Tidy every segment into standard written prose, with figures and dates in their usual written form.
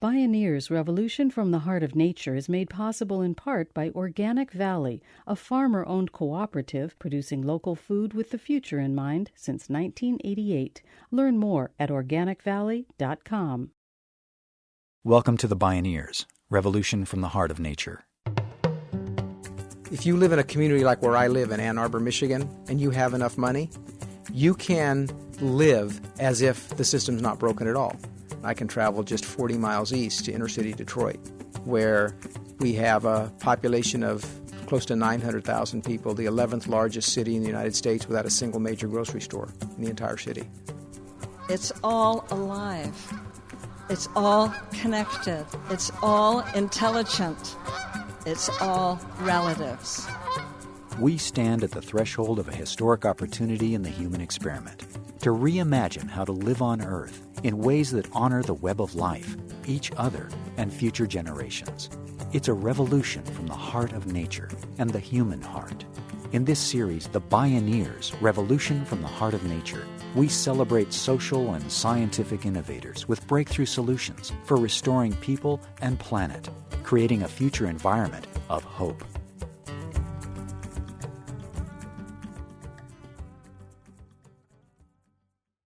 Bioneers' Revolution from the Heart of Nature is made possible in part by Organic Valley, a farmer-owned cooperative producing local food with the future in mind since 1988. Learn more at organicvalley.com. Welcome to the Bioneers, Revolution from the Heart of Nature. If you live in a community like where I live in Ann Arbor, Michigan, and you have enough money, you can live as if the system's not broken at all. I can travel just 40 miles east to inner city Detroit, where we have a population of close to 900,000 people, the 11th largest city in the United States without a single major grocery store in the entire city. It's all alive. It's all connected. It's all intelligent. It's all relatives. We stand at the threshold of a historic opportunity in the human experiment to reimagine how to live on Earth in ways that honor the web of life, each other, and future generations. It's a revolution from the heart of nature and the human heart. In this series, The Bioneers, Revolution from the Heart of Nature, we celebrate social and scientific innovators with breakthrough solutions for restoring people and planet, creating a future environment of hope.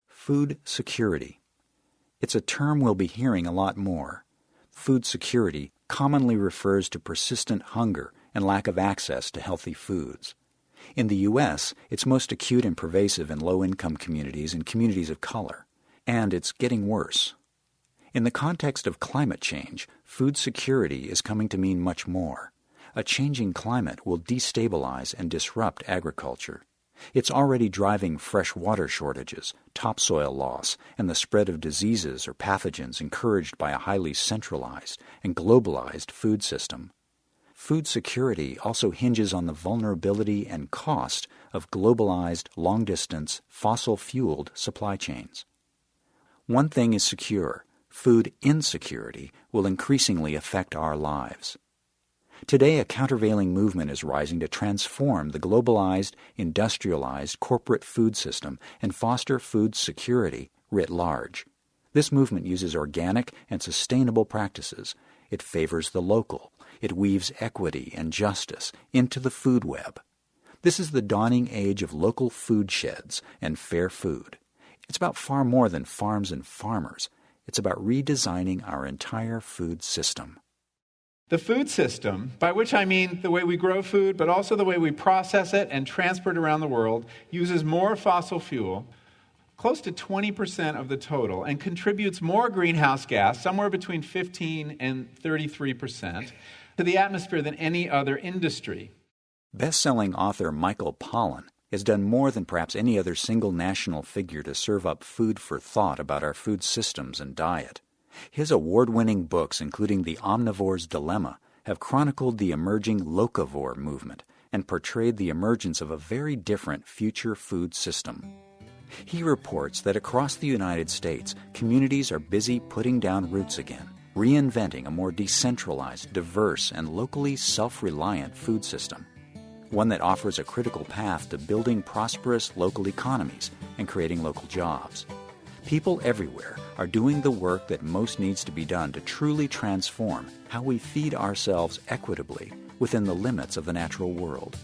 Food security. It's a term we'll be hearing a lot more. Food security commonly refers to persistent hunger and lack of access to healthy foods. In the U.S., it's most acute and pervasive in low-income communities and communities of color, and it's getting worse. In the context of climate change, food security is coming to mean much more. A changing climate will destabilize and disrupt agriculture. It's already driving fresh water shortages, topsoil loss, and the spread of diseases or pathogens encouraged by a highly centralized and globalized food system. Food security also hinges on the vulnerability and cost of globalized, long-distance, fossil-fueled supply chains. One thing is secure: food insecurity will increasingly affect our lives. Today, a countervailing movement is rising to transform the globalized, industrialized corporate food system and foster food security writ large. This movement uses organic and sustainable practices. It favors the local. It weaves equity and justice into the food web. This is the dawning age of local food sheds and fair food. It's about far more than farms and farmers. It's about redesigning our entire food system. The food system, by which I mean the way we grow food, but also the way we process it and transport it around the world, uses more fossil fuel, close to 20% of the total, and contributes more greenhouse gas, somewhere between 15 and 33%, to the atmosphere than any other industry. Best-selling author Michael Pollan has done more than perhaps any other single national figure to serve up food for thought about our food systems and diet. His award-winning books, including The Omnivore's Dilemma, have chronicled the emerging Locavore movement and portrayed the emergence of a very different future food system. He reports that across the United States, communities are busy putting down roots again, reinventing a more decentralized, diverse, and locally self-reliant food system, one that offers a critical path to building prosperous local economies and creating local jobs. People everywhere are doing the work that most needs to be done to truly transform how we feed ourselves equitably within the limits of the natural world.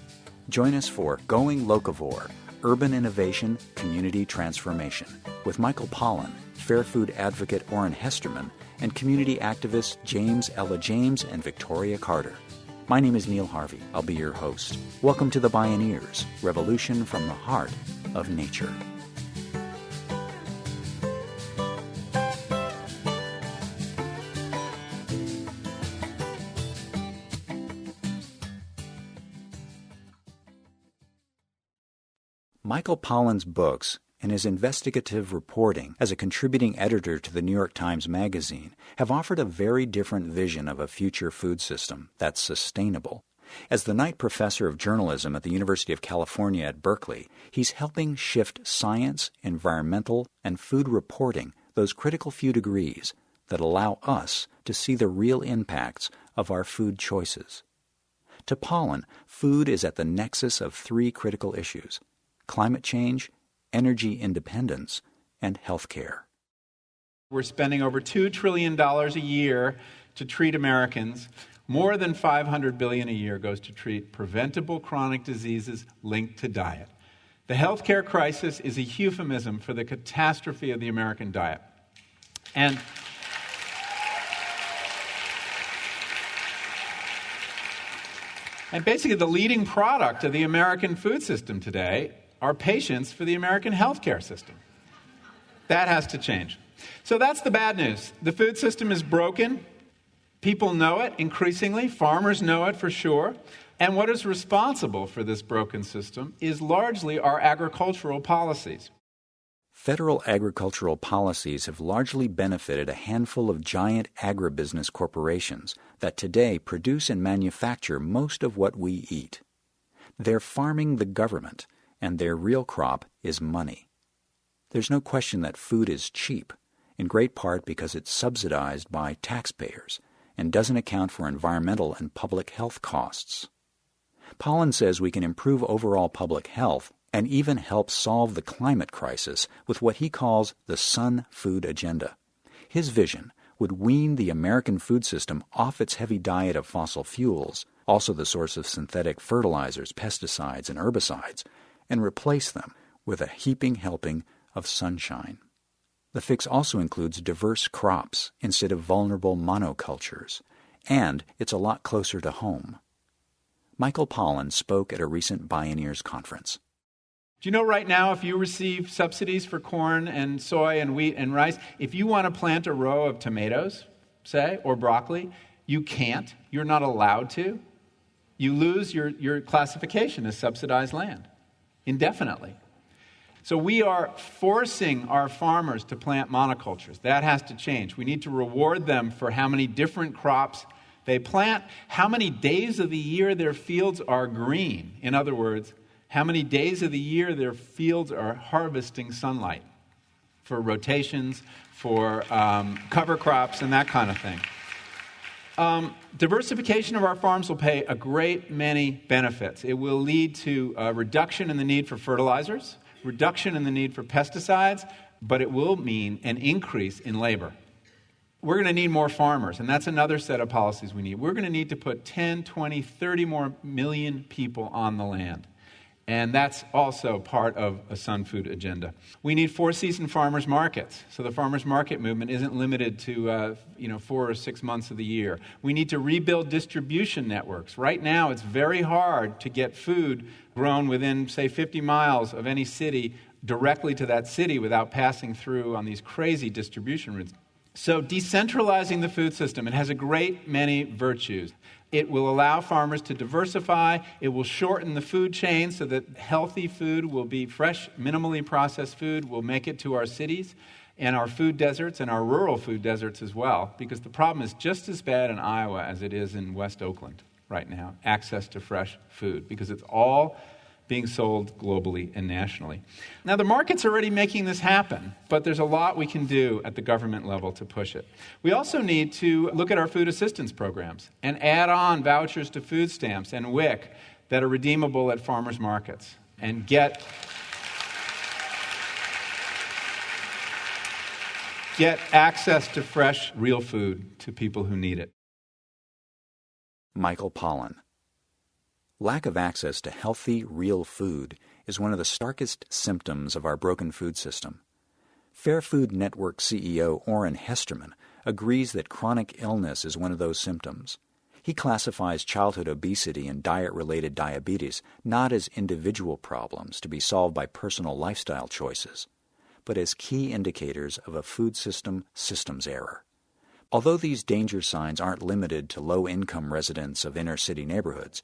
Join us for Going Locavore, Urban Innovation, Community Transformation, with Michael Pollan, fair food advocate Oran Hesterman, and community activists Ella James and Victoria Carter. My name is Neil Harvey. I'll be your host. Welcome to the Bioneers, Revolution from the Heart of Nature. Michael Pollan's books and his investigative reporting as a contributing editor to the New York Times Magazine have offered a very different vision of a future food system that's sustainable. As the Knight Professor of Journalism at the University of California at Berkeley, he's helping shift science, environmental, and food reporting those critical few degrees that allow us to see the real impacts of our food choices. To Pollan, food is at the nexus of three critical issues: climate change, energy independence, and health care. We're spending over $2 trillion a year to treat Americans. More than $500 billion a year goes to treat preventable chronic diseases linked to diet. The healthcare crisis is a euphemism for the catastrophe of the American diet. And basically the leading product of the American food system today are patients for the American healthcare system. That has to change. So that's the bad news. The food system is broken. People know it increasingly. Farmers know it for sure. And what is responsible for this broken system is largely our agricultural policies. Federal agricultural policies have largely benefited a handful of giant agribusiness corporations that today produce and manufacture most of what we eat. They're farming the government, and their real crop is money. There's no question that food is cheap, in great part because it's subsidized by taxpayers and doesn't account for environmental and public health costs. Pollan says we can improve overall public health and even help solve the climate crisis with what he calls the Sun Food Agenda. His vision would wean the American food system off its heavy diet of fossil fuels, also the source of synthetic fertilizers, pesticides, and herbicides, and replace them with a heaping helping of sunshine. The fix also includes diverse crops instead of vulnerable monocultures, and it's a lot closer to home. Michael Pollan spoke at a recent Bioneers conference. Do you know right now if you receive subsidies for corn and soy and wheat and rice, if you want to plant a row of tomatoes, say, or broccoli, you can't. You're not allowed to. You lose your classification as subsidized land indefinitely. So we are forcing our farmers to plant monocultures. That has to change. We need to reward them for how many different crops they plant, how many days of the year their fields are green. In other words, how many days of the year their fields are harvesting sunlight for rotations, for cover crops, and that kind of thing. Diversification of our farms will pay a great many benefits. It will lead to a reduction in the need for fertilizers, reduction in the need for pesticides, but it will mean an increase in labor. We're going to need more farmers, and that's another set of policies we need. We're going to need to put 10, 20, 30 more million people on the land. And that's also part of a Sun Food agenda. We need four-season farmers markets, so the farmers market movement isn't limited to 4 or 6 months of the year. We need to rebuild distribution networks. Right now, it's very hard to get food grown within, say, 50 miles of any city directly to that city without passing through on these crazy distribution routes. So decentralizing the food system, it has a great many virtues. It will allow farmers to diversify. It will shorten the food chain so that healthy food will be fresh, minimally processed food will make it to our cities and our food deserts and our rural food deserts as well, because the problem is just as bad in Iowa as it is in West Oakland right now, access to fresh food, because it's all being sold globally and nationally. Now, the market's already making this happen, but there's a lot we can do at the government level to push it. We also need to look at our food assistance programs and add on vouchers to food stamps and WIC that are redeemable at farmers markets and get access to fresh, real food to people who need it. Michael Pollan. Lack of access to healthy, real food is one of the starkest symptoms of our broken food system. Fair Food Network CEO Oran Hesterman agrees that chronic illness is one of those symptoms. He classifies childhood obesity and diet-related diabetes not as individual problems to be solved by personal lifestyle choices, but as key indicators of a food system systems error. Although these danger signs aren't limited to low-income residents of inner-city neighborhoods,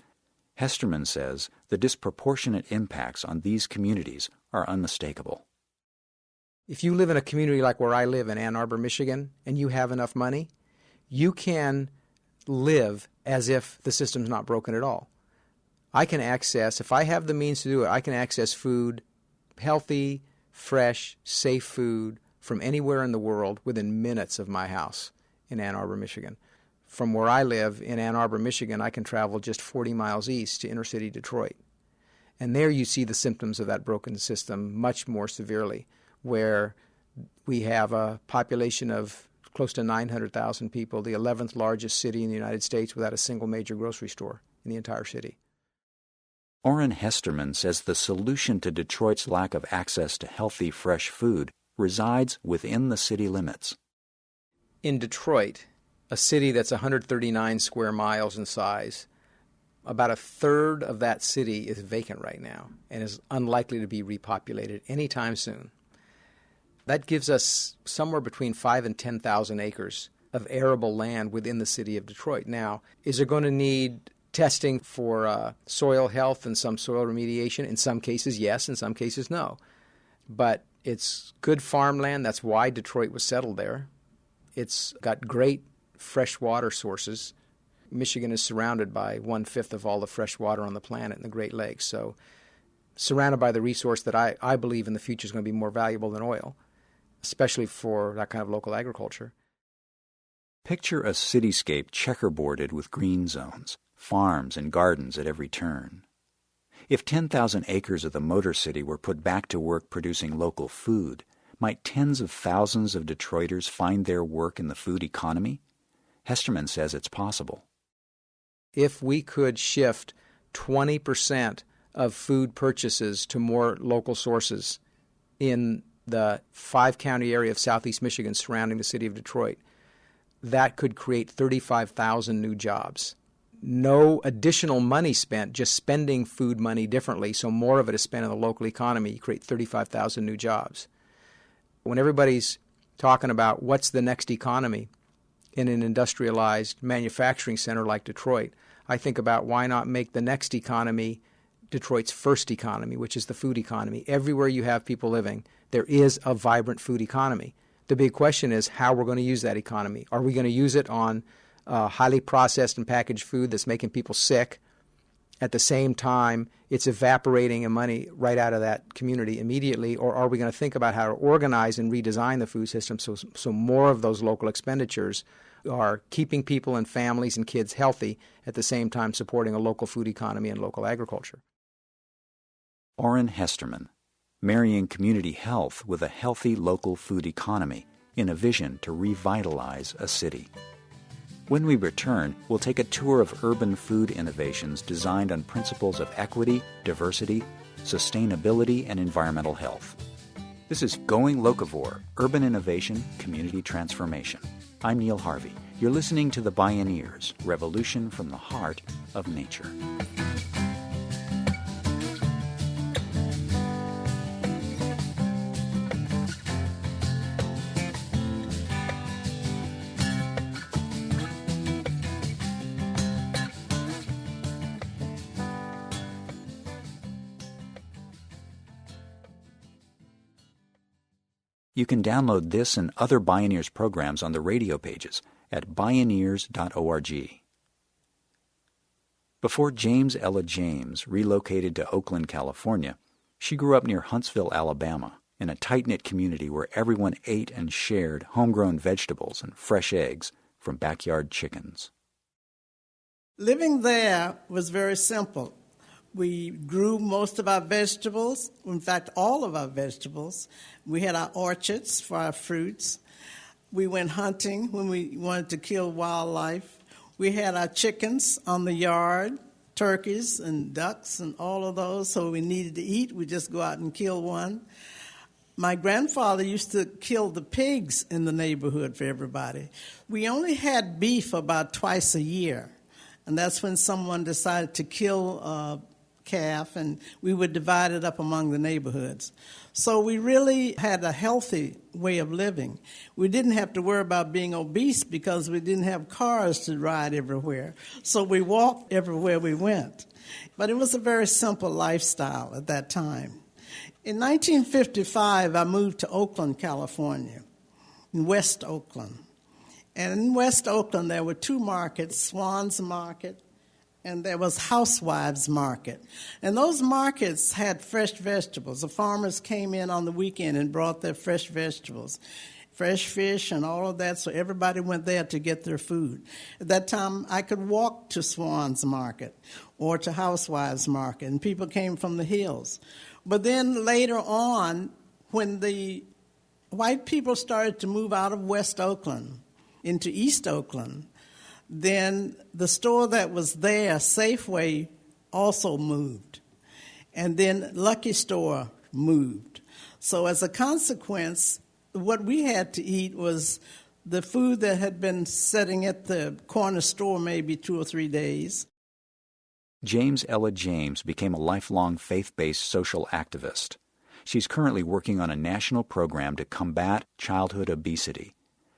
Hesterman says the disproportionate impacts on these communities are unmistakable. If you live in a community like where I live in Ann Arbor, Michigan, and you have enough money, you can live as if the system's not broken at all. I can access, if I have the means to do it, I can access food, healthy, fresh, safe food from anywhere in the world within minutes of my house in Ann Arbor, Michigan. From where I live in Ann Arbor, Michigan, I can travel just 40 miles east to inner city Detroit. And there you see the symptoms of that broken system much more severely, where We have a population of close to 900,000 people, the 11th largest city in the United States without a single major grocery store in the entire city. Oran Hesterman says the solution to Detroit's lack of access to healthy, fresh food resides within the city limits. In Detroit, a city that's 139 square miles in size, about a third of that city is vacant right now and is unlikely to be repopulated anytime soon. That gives us somewhere between 5,000 and 10,000 acres of arable land within the city of Detroit. Now, is it going to need testing for soil health and some soil remediation? In some cases, yes. In some cases, no. But it's good farmland. That's why Detroit was settled there. It's got great fresh water sources. Michigan is surrounded by 1/5 of all the fresh water on the planet in the Great Lakes. So surrounded by the resource that I believe in the future is going to be more valuable than oil, especially for that kind of local agriculture. Picture a cityscape checkerboarded with green zones, farms and gardens at every turn. If 10,000 acres of the Motor City were put back to work producing local food, might tens of thousands of Detroiters find their work in the food economy? Hesterman says it's possible. If we could shift 20% of food purchases to more local sources in the 5-county area of southeast Michigan surrounding the city of Detroit, that could create 35,000 new jobs. No additional money spent, just spending food money differently, so more of it is spent in the local economy. You create 35,000 new jobs. When everybody's talking about what's the next economy in an industrialized manufacturing center like Detroit, I think about why not make the next economy Detroit's first economy, which is the food economy. Everywhere you have people living, there is a vibrant food economy. The big question is how we're going to use that economy. Are we going to use it on highly processed and packaged food that's making people sick? At the same time, it's evaporating money right out of that community immediately. Or are we going to think about how to organize and redesign the food system so more of those local expenditures are keeping people and families and kids healthy, at the same time supporting a local food economy and local agriculture? Oran Hesterman, marrying community health with a healthy local food economy in a vision to revitalize a city. When we return, we'll take a tour of urban food innovations designed on principles of equity, diversity, sustainability, and environmental health. This is Going Locavore, Urban Innovation, Community Transformation. I'm Neil Harvey. You're listening to the Bioneers, Revolution from the Heart of Nature. You can download this and other Bioneers programs on the radio pages at bioneers.org. Before James Ella James relocated to Oakland, California, she grew up near Huntsville, Alabama, in a tight-knit community where everyone ate and shared homegrown vegetables and fresh eggs from backyard chickens. Living there was very simple. We grew most of our vegetables, in fact, all of our vegetables. We had our orchards for our fruits. We went hunting when we wanted to kill wildlife. We had our chickens on the yard, turkeys and ducks and all of those. So we needed to eat, we just go out and kill one. My grandfather used to kill the pigs in the neighborhood for everybody. We only had beef about twice a year, and that's when someone decided to kill a calf, and we would divide it up among the neighborhoods. So we really had a healthy way of living. We didn't have to worry about being obese because we didn't have cars to ride everywhere. So we walked everywhere we went. But it was a very simple lifestyle at that time. In 1955, I moved to Oakland, California, in West Oakland. And in West Oakland, there were two markets, Swan's Market, and there was Housewives Market. And those markets had fresh vegetables. The farmers came in on the weekend and brought their fresh vegetables, fresh fish and all of that, so everybody went there to get their food. At that time, I could walk to Swan's Market or to Housewives Market, and people came from the hills. But then later on, when the white people started to move out of West Oakland into East Oakland, then the store that was there, Safeway, also moved. And then Lucky Store moved. So as a consequence, what we had to eat was the food that had been sitting at the corner store maybe 2 or 3 days. James Ella James became a lifelong faith-based social activist. She's currently working on a national program to combat childhood obesity.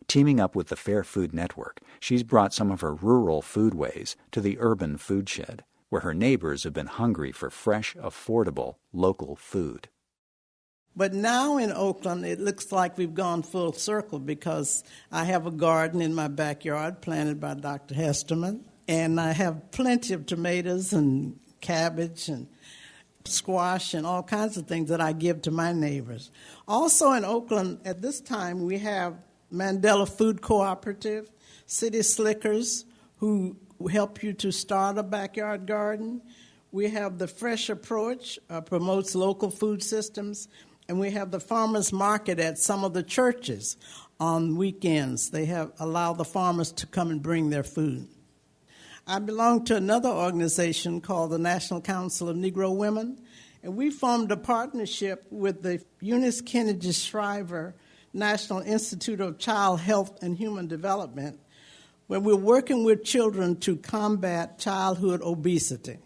Teaming up with the Fair Food Network, she's brought some of her rural foodways to the urban food shed, where her neighbors have been hungry for fresh, affordable, local food. But now in Oakland, it looks like we've gone full circle because I have a garden in my backyard planted by Dr. Hesterman, and I have plenty of tomatoes and cabbage and squash and all kinds of things that I give to my neighbors. Also in Oakland, at this time, we have Mandela Food Cooperative, City Slickers, who help you to start a backyard garden. We have the Fresh Approach, promotes local food systems. And we have the farmers market at some of the churches on weekends. They have allowed the farmers to come and bring their food. I belong to another organization called the National Council of Negro Women, and we formed a partnership with the Eunice Kennedy Shriver National Institute of Child Health and Human Development, where we're working with children to combat childhood obesity.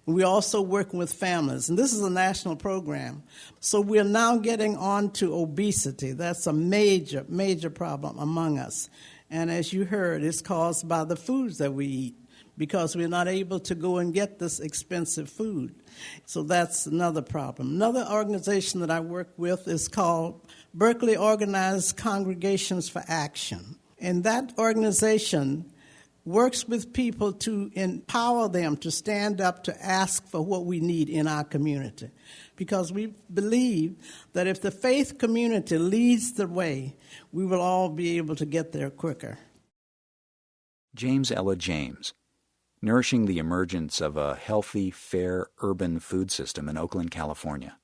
And we're also working with families, and this is a national program. So we're now getting on to obesity. That's a major, major problem among us. And as you heard, it's caused by the foods that we eat because we're not able to go and get this expensive food. So that's another problem. Another organization that I work with is called Berkeley Organized Congregations for Action. And that organization works with people to empower them to stand up to ask for what we need in our community. Because we believe that if the faith community leads the way, we will all be able to get there quicker. James Ella James, nourishing the emergence of a healthy, fair urban food system in Oakland, California.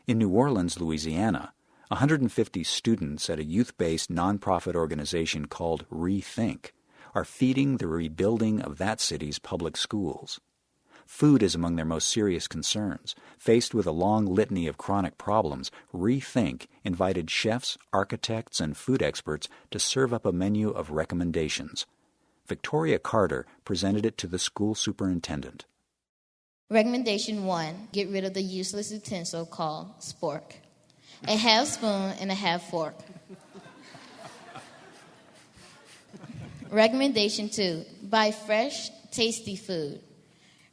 In New Orleans, Louisiana, 150 students at a youth-based nonprofit organization called Rethink are feeding the rebuilding of that city's public schools. Food is among their most serious concerns. Faced with a long litany of chronic problems, Rethink invited chefs, architects, and food experts to serve up a menu of recommendations. Victoria Carter presented it to the school superintendent. Recommendation 1, get rid of the useless utensil called spork. A half spoon and a half fork. Recommendation 2, buy fresh, tasty food.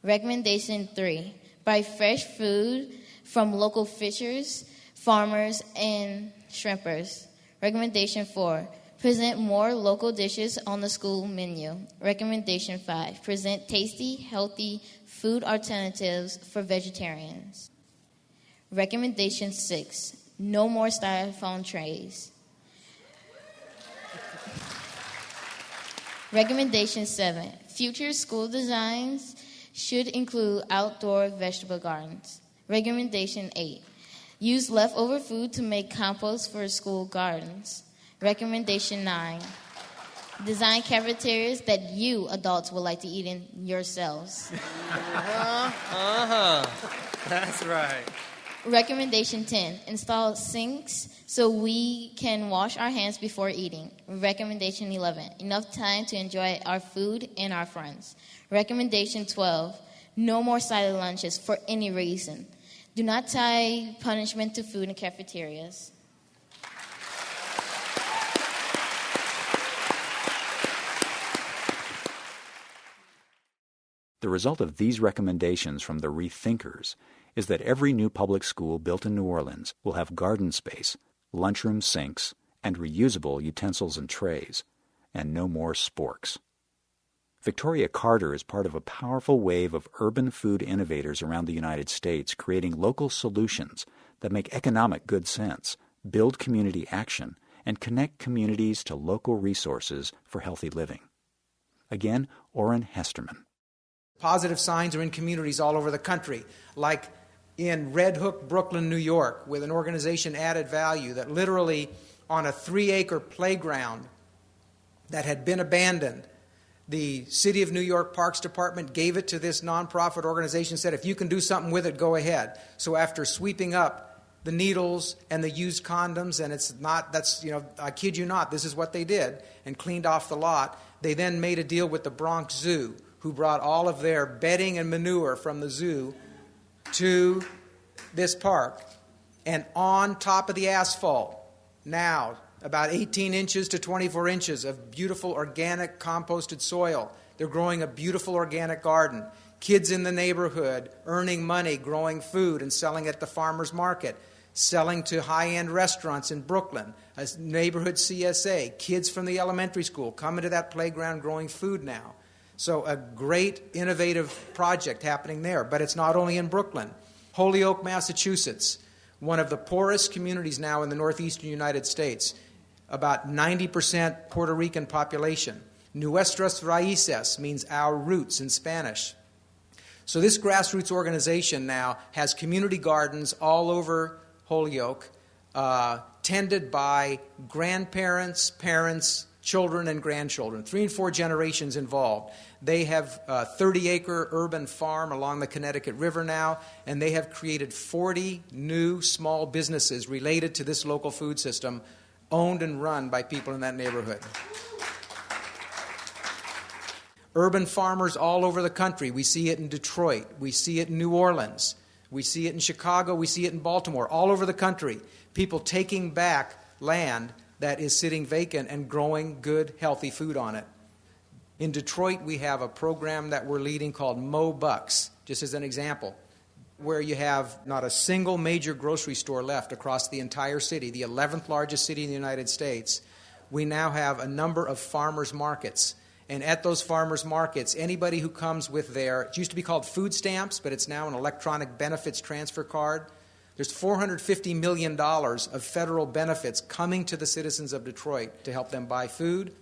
Recommendation 3, buy fresh food from local fishers, farmers, and shrimpers. Recommendation 4, present more local dishes on the school menu. Recommendation 5, present tasty, healthy food alternatives for vegetarians. Recommendation 6, no more styrofoam trays. Recommendation 7, future school designs should include outdoor vegetable gardens. Recommendation 8, use leftover food to make compost for school gardens. Recommendation 9, design cafeterias that you adults would like to eat in yourselves. That's right. Recommendation 10, install sinks so we can wash our hands before eating. Recommendation 11, enough time to enjoy our food and our friends. Recommendation 12, no more silent lunches for any reason. Do not tie punishment to food in cafeterias. The result of these recommendations from the Rethinkers is that every new public school built in New Orleans will have garden space, lunchroom sinks, and reusable utensils and trays, and no more sporks. Victoria Carter is part of a powerful wave of urban food innovators around the United States creating local solutions that make economic good sense, build community action, and connect communities to local resources for healthy living. Again, Oran Hesterman. Positive signs are in communities all over the country, like in Red Hook, Brooklyn, New York, with an organization Added Value that literally on a 3-acre playground that had been abandoned, the City of New York Parks Department gave it to this nonprofit organization and said, if you can do something with it, go ahead. So after sweeping up the needles and the used condoms, and it's not, that's, you know, I kid you not, this is what they did, and cleaned off the lot, they then made a deal with the Bronx Zoo, who brought all of their bedding and manure from the zoo to this park. And on top of the asphalt, now, about 18 inches to 24 inches of beautiful organic composted soil. They're growing a beautiful organic garden. Kids in the neighborhood earning money, growing food and selling at the farmer's market, selling to high-end restaurants in Brooklyn, a neighborhood CSA, kids from the elementary school coming to that playground growing food now. So a great innovative project happening there. But it's not only in Brooklyn. Holyoke, Massachusetts, one of the poorest communities now in the northeastern United States, about 90% Puerto Rican population. Nuestras raíces means our roots in Spanish. So this grassroots organization now has community gardens all over Holyoke, tended by grandparents, parents, children, and grandchildren. 3 and 4 generations involved. They have a 30-acre urban farm along the Connecticut River now, and they have created 40 new small businesses related to this local food system, owned and run by people in that neighborhood. Urban farmers all over the country. We see it in Detroit. We see it in New Orleans. We see it in Chicago. We see it in Baltimore. All over the country. People taking back land that is sitting vacant and growing good, healthy food on it. In Detroit, we have a program that we're leading called Mo Bucks, just as an example, where you have not a single major grocery store left across the entire city, the 11th largest city in the United States. We now have a number of farmers markets. And at those farmers markets, anybody who comes with their, it used to be called food stamps, but it's now an electronic benefits transfer card. There's $450 million of federal benefits coming to the citizens of Detroit to help them buy food.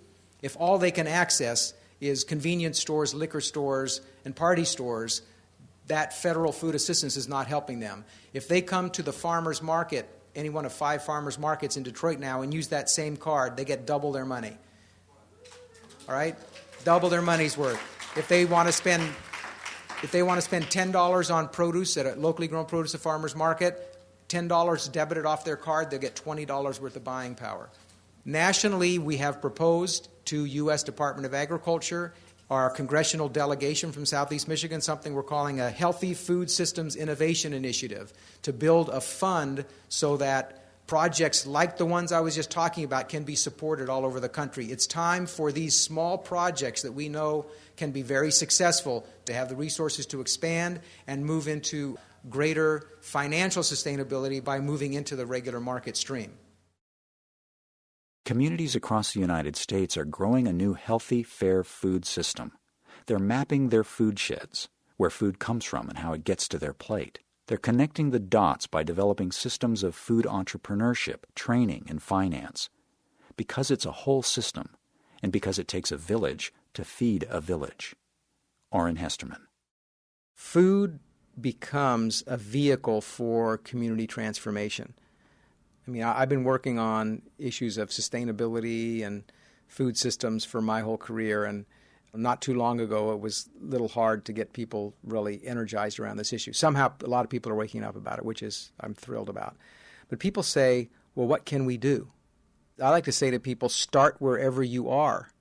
If all they can access is convenience stores, liquor stores, and party stores, that federal food assistance is not helping them. If they come to the farmers market, any one of 5 farmers markets in Detroit now, and use that same card, they get double their money. All right? Double their money's worth. If they want to spend $10 on produce at a locally grown produce at farmers market, $10 debited off their card, they'll get $20 worth of buying power. Nationally, we have proposed to U.S. Department of Agriculture, our congressional delegation from Southeast Michigan, something we're calling a Healthy Food Systems Innovation Initiative, to build a fund so that projects like the ones I was just talking about can be supported all over the country. It's time for these small projects that we know can be very successful to have the resources to expand and move into greater financial sustainability by moving into the regular market stream. Communities across the United States are growing a new healthy, fair food system. They're mapping their food sheds, where food comes from and how it gets to their plate. They're connecting the dots by developing systems of food entrepreneurship, training, and finance. Because it's a whole system, and because it takes a village to feed a village. Oran Hesterman. Food becomes a vehicle for community transformation. I mean, I've been working on issues of sustainability and food systems for my whole career, and not too long ago it was a little hard to get people really energized around this issue. Somehow a lot of people are waking up about it, which is I'm thrilled about. But people say, well, what can we do? I like to say to people, start wherever you are.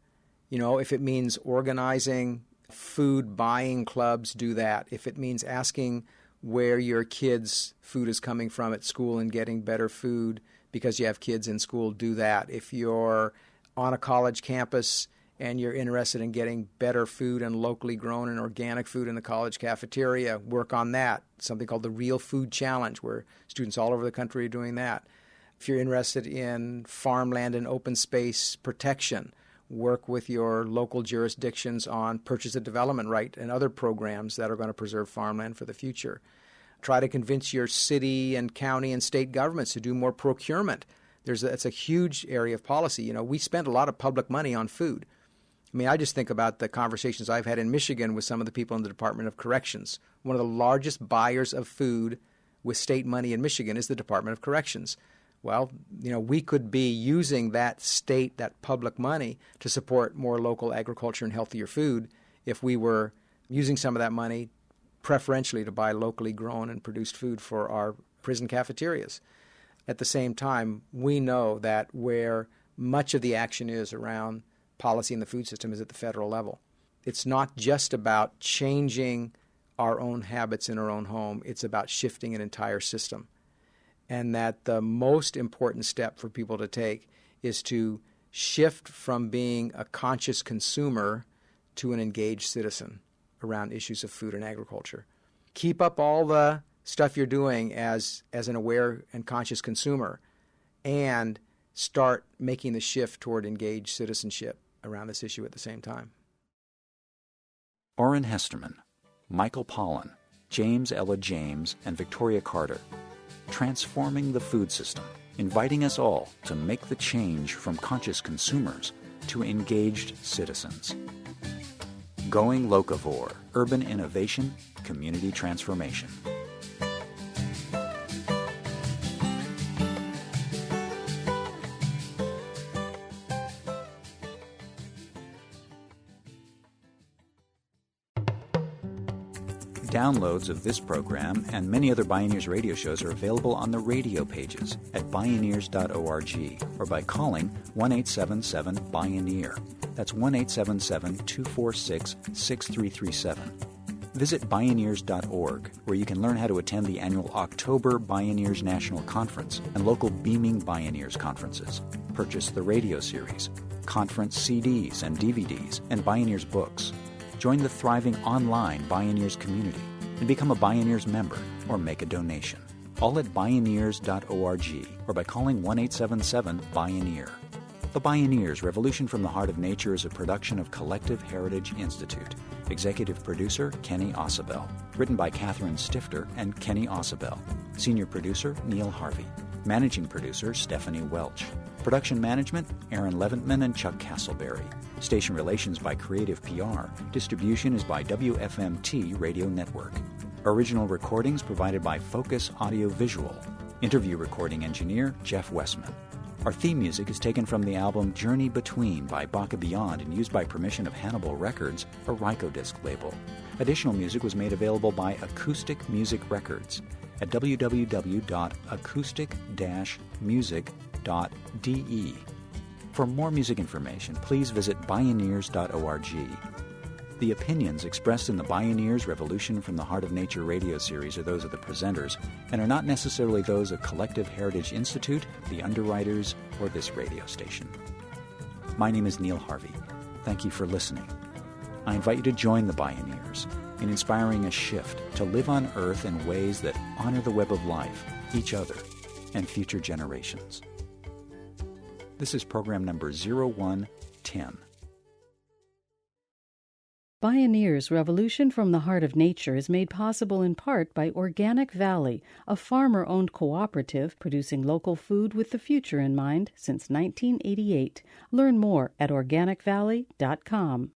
You know, if it means organizing food buying clubs, do that. If it means asking where your kids' food is coming from at school and getting better food because you have kids in school, do that. If you're on a college campus and you're interested in getting better food and locally grown and organic food in the college cafeteria, work on that. Something called the Real Food Challenge, where students all over the country are doing that. If you're interested in farmland and open space protection, work with your local jurisdictions on purchase and development right and other programs that are going to preserve farmland for the future. Try to convince your city and county and state governments to do more procurement. It's a huge area of policy. You know, we spend a lot of public money on food. I mean, I just think about the conversations I've had in Michigan with some of the people in the Department of Corrections, one of the largest buyers of food with state money in Michigan is the Department of Corrections. Well, we could be using that state, that public money to support more local agriculture and healthier food if we were using some of that money preferentially to buy locally grown and produced food for our prison cafeterias. At the same time, we know that where much of the action is around policy in the food system is at the federal level. It's not just about changing our own habits in our own home. It's about shifting an entire system. And that the most important step for people to take is to shift from being a conscious consumer to an engaged citizen around issues of food and agriculture. Keep up all the stuff you're doing as an aware and conscious consumer, and start making the shift toward engaged citizenship around this issue at the same time. Oran Hesterman, Michael Pollan, James Ella James, and Victoria Carter. Transforming the food system, inviting us all to make the change from conscious consumers to engaged citizens. Going Locavore, Urban Innovation, Community Transformation. Downloads of this program and many other Bioneers radio shows are available on the radio pages at bioneers.org or by calling 1-877-BIONEER. That's 1-877-246-6337. Visit Bioneers.org, where you can learn how to attend the annual October Bioneers National Conference and local Beaming Bioneers conferences. Purchase the radio series, conference CDs and DVDs, and Bioneers books. Join the thriving online Bioneers community and become a Bioneers member or make a donation. All at Bioneers.org or by calling 1-877-BIONEER. The Bioneers, Revolution from the Heart of Nature is a production of Collective Heritage Institute. Executive producer, Kenny Ausubel. Written by Catherine Stifter and Kenny Ausubel. Senior producer, Neil Harvey. Managing producer, Stephanie Welch. Production management, Aaron Leventman and Chuck Castleberry. Station relations by Creative PR. Distribution is by WFMT Radio Network. Original recordings provided by Focus Audio Visual. Interview recording engineer, Jeff Westman. Our theme music is taken from the album Journey Between by Baka Beyond and used by permission of Hannibal Records, a Rykodisc label. Additional music was made available by Acoustic Music Records at www.acoustic-music.de. For more music information, please visit Bioneers.org. The opinions expressed in the Bioneers Revolution from the Heart of Nature radio series are those of the presenters and are not necessarily those of Collective Heritage Institute, the underwriters, or this radio station. My name is Neil Harvey. Thank you for listening. I invite you to join the Bioneers in inspiring a shift to live on Earth in ways that honor the web of life, each other, and future generations. This is program number 0110. Bioneers Revolution from the Heart of Nature is made possible in part by Organic Valley, a farmer-owned cooperative producing local food with the future in mind since 1988. Learn more at organicvalley.com.